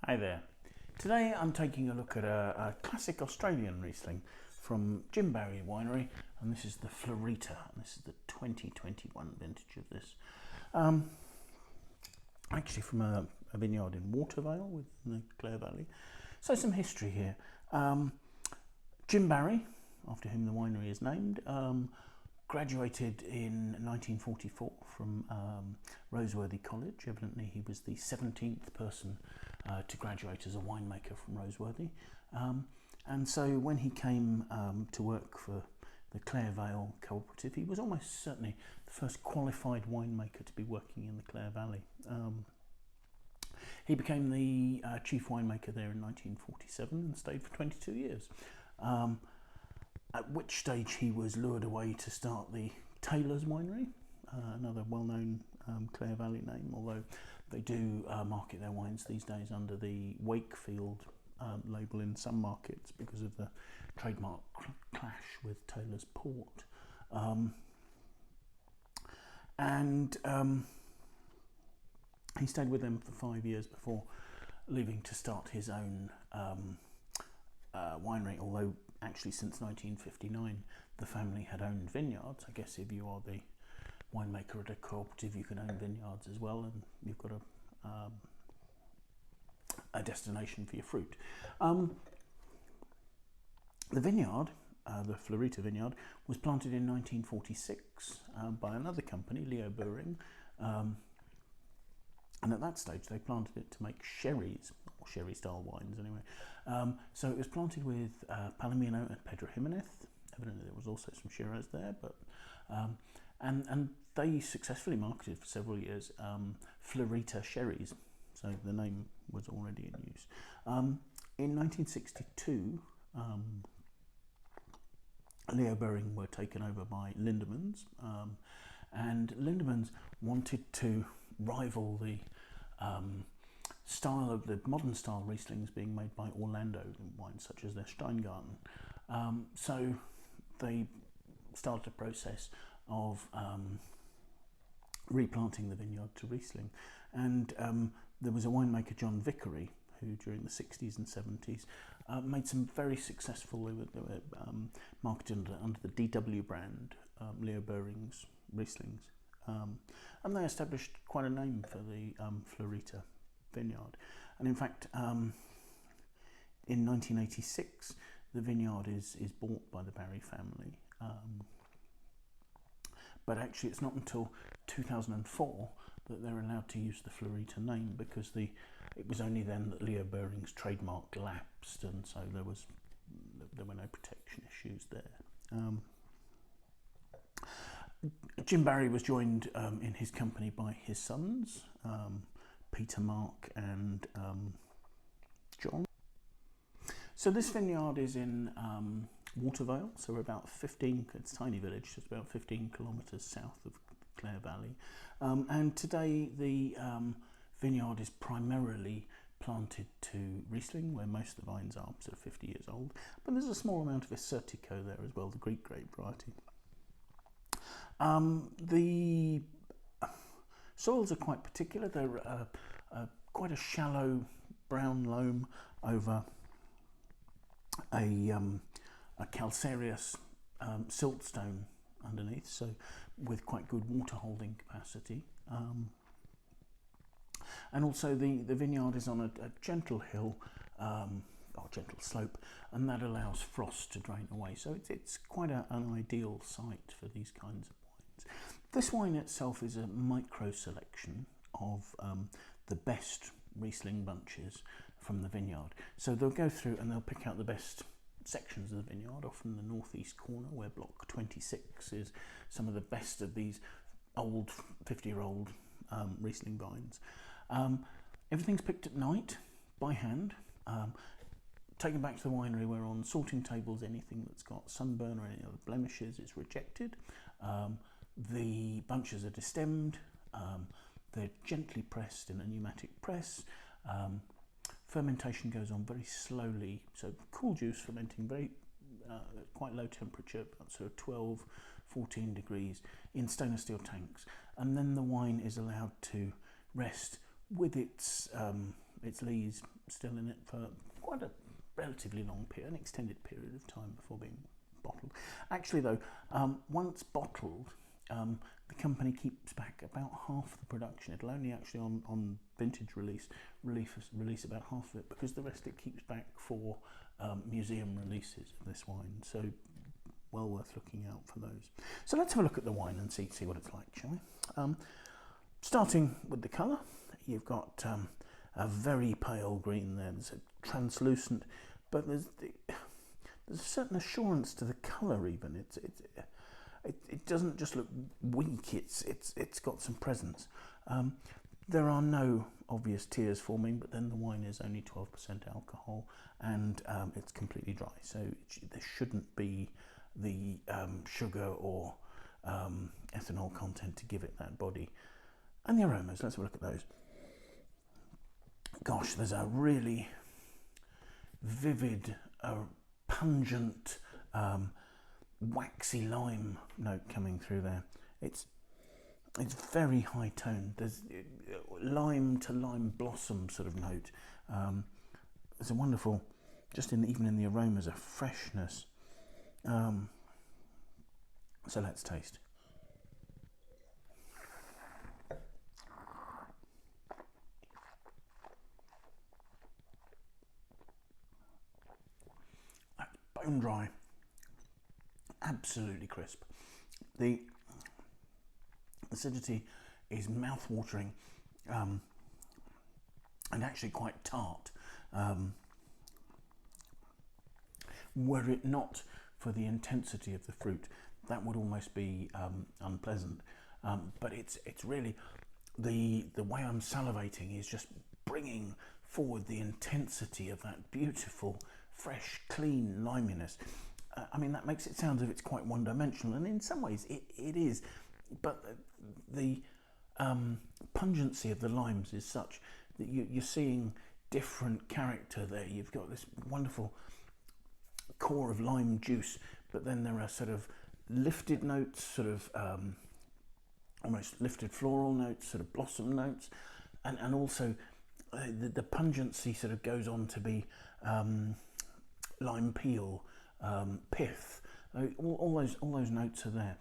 Hi there. Today I'm taking a look at a classic Australian Riesling from Jim Barry Winery, and this is the Florita. This is the 2021 vintage of this. Actually from a vineyard in Watervale within the Clare Valley. So some history here. Jim Barry, after whom the winery is named, graduated in 1944 from Roseworthy College. Evidently he was the 17th person to graduate as a winemaker from Roseworthy. And so when he came to work for the Clare Vale Cooperative, he was almost certainly the first qualified winemaker to be working in the Clare Valley. He became the chief winemaker there in 1947 and stayed for 22 years. At which stage he was lured away to start the Taylor's Winery, another well-known Clare Valley name, although they do market their wines these days under the Wakefield label in some markets because of the trademark clash with Taylor's Port. He stayed with them for 5 years before leaving to start his own winery, although actually since 1959 the family had owned vineyards. I guess if you are the winemaker at a cooperative you can own vineyards as well, and you've got a destination for your fruit. The vineyard, the Florita vineyard, was planted in 1946 by another company, Leo Buring, and at that stage they planted it to make sherries, or sherry style wines anyway. So it was planted with Palomino and Pedro Jimenez. Evidently there was also some Shiraz there, but and they successfully marketed for several years Florita sherries, so the name was already in use. In 1962 Leo Buring were taken over by Lindemans, and Lindemans wanted to rival the style of the modern style Rieslings being made by Orlando wines, such as their Steingarten. So they started a process of replanting the vineyard to Riesling, and there was a winemaker, John Vickery, who during the 60s and 70s made some very successful, they were marketed under the DW brand, Leo Buring's Rieslings, and they established quite a name for the Florita vineyard. And in fact in 1986 the vineyard is bought by the Barry family, but actually it's not until 2004 that they're allowed to use the Florita name, because it was only then that Leo Buring's trademark lapsed, and so there were no protection issues there. Jim Barry was joined in his company by his sons, Peter, Mark and John. So this vineyard is in Watervale, so we're about 15, it's a tiny village, it's about 15 kilometres south of Clare Valley. And today the vineyard is primarily planted to Riesling, where most of the vines are sort of 50 years old, but there's a small amount of Assyrtiko there as well, the Greek grape variety. The soils are quite particular. They're quite a shallow brown loam over a calcareous siltstone underneath, so with quite good water holding capacity. And also the vineyard is on a gentle hill, or gentle slope, and that allows frost to drain away, so it's quite an ideal site for these kinds of wines. This wine itself is a micro selection of the best Riesling bunches from the vineyard, so they'll go through and they'll pick out the best sections of the vineyard, often the northeast corner where block 26 is some of the best of these old 50-year-old Riesling vines. Everything's picked at night by hand, taken back to the winery, where on sorting tables anything that's got sunburn or any other blemishes is rejected. The bunches are destemmed, they're gently pressed in a pneumatic press. Fermentation goes on very slowly, so cool juice fermenting very quite low temperature, about sort of 12-14 degrees in stainless steel tanks, and then the wine is allowed to rest with its its lees still in it for quite a relatively long period, an extended period of time before being bottled. Actually though, once bottled, the company keeps back about half the production. It'll only actually on vintage release about half of it, because the rest it keeps back for museum releases of this wine. So well worth looking out for those. So let's have a look at the wine and see what it's like, shall we? Starting with the colour, you've got a very pale green there. There's a translucent, but there's a certain assurance to the colour even. It doesn't just look weak, it's got some presence. There are no obvious tears forming, but then the wine is only 12% alcohol, and it's completely dry, so there shouldn't be the sugar or ethanol content to give it that body. And the aromas, let's have a look at those. Gosh, there's a really vivid, pungent, waxy lime note coming through there. It's very high toned. There's lime to lime blossom sort of note. There's a wonderful, even in the aromas, a freshness. So let's taste. That's bone dry. Absolutely crisp. The acidity is mouth-watering, and actually quite tart. Were it not for the intensity of the fruit, that would almost be unpleasant. But it's really the way I'm salivating is just bringing forward the intensity of that beautiful, fresh, clean liminess. I mean, that makes it sound as if it's quite one-dimensional, and in some ways it is, but the pungency of the limes is such that you're seeing different character there. You've got this wonderful core of lime juice, but then there are sort of lifted notes, sort of almost lifted floral notes, sort of blossom notes, and also the pungency sort of goes on to be lime peel, pith. All those notes are there.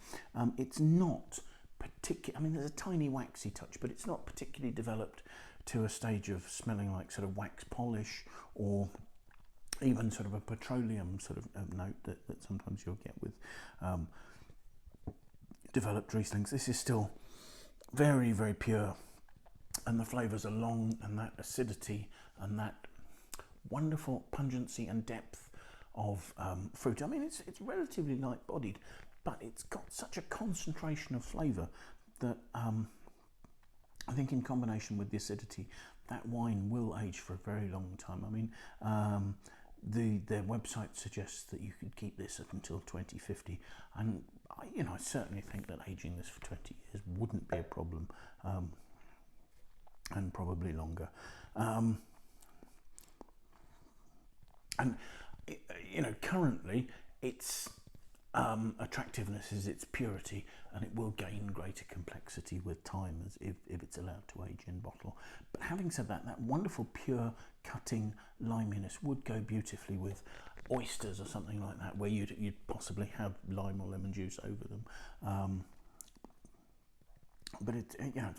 It's not particular. I mean, there's a tiny waxy touch, but it's not particularly developed to a stage of smelling like sort of wax polish, or even sort of a petroleum sort of note that sometimes you'll get with developed Rieslings. This is still very, very pure, and the flavours are long, and that acidity and that wonderful pungency and depth of fruit. I mean, it's relatively light-bodied, but it's got such a concentration of flavour that I think in combination with the acidity, that wine will age for a very long time. I mean, their website suggests that you could keep this up until 2050, and I certainly think that aging this for 20 years wouldn't be a problem, and probably longer. And currently its attractiveness is its purity, and it will gain greater complexity with time as if it's allowed to age in bottle. But having said that, that wonderful pure cutting liminess would go beautifully with oysters or something like that, where you'd possibly have lime or lemon juice over them. But it's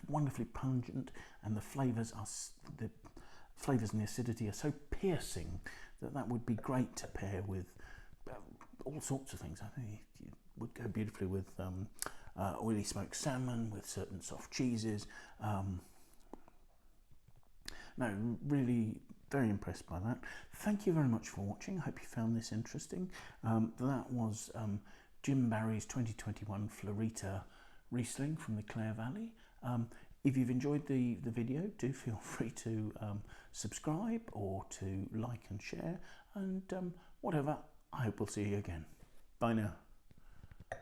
wonderfully pungent, and the flavours and the acidity are so piercing that would be great to pair with all sorts of things. I think it would go beautifully with oily smoked salmon, with certain soft cheeses. No, really very impressed by that. Thank you very much for watching. I hope you found this interesting. That was Jim Barry's 2021 Florita Riesling from the Clare Valley. If you've enjoyed the video, do feel free to subscribe or to like and share, and whatever. I hope we'll see you again. Bye now.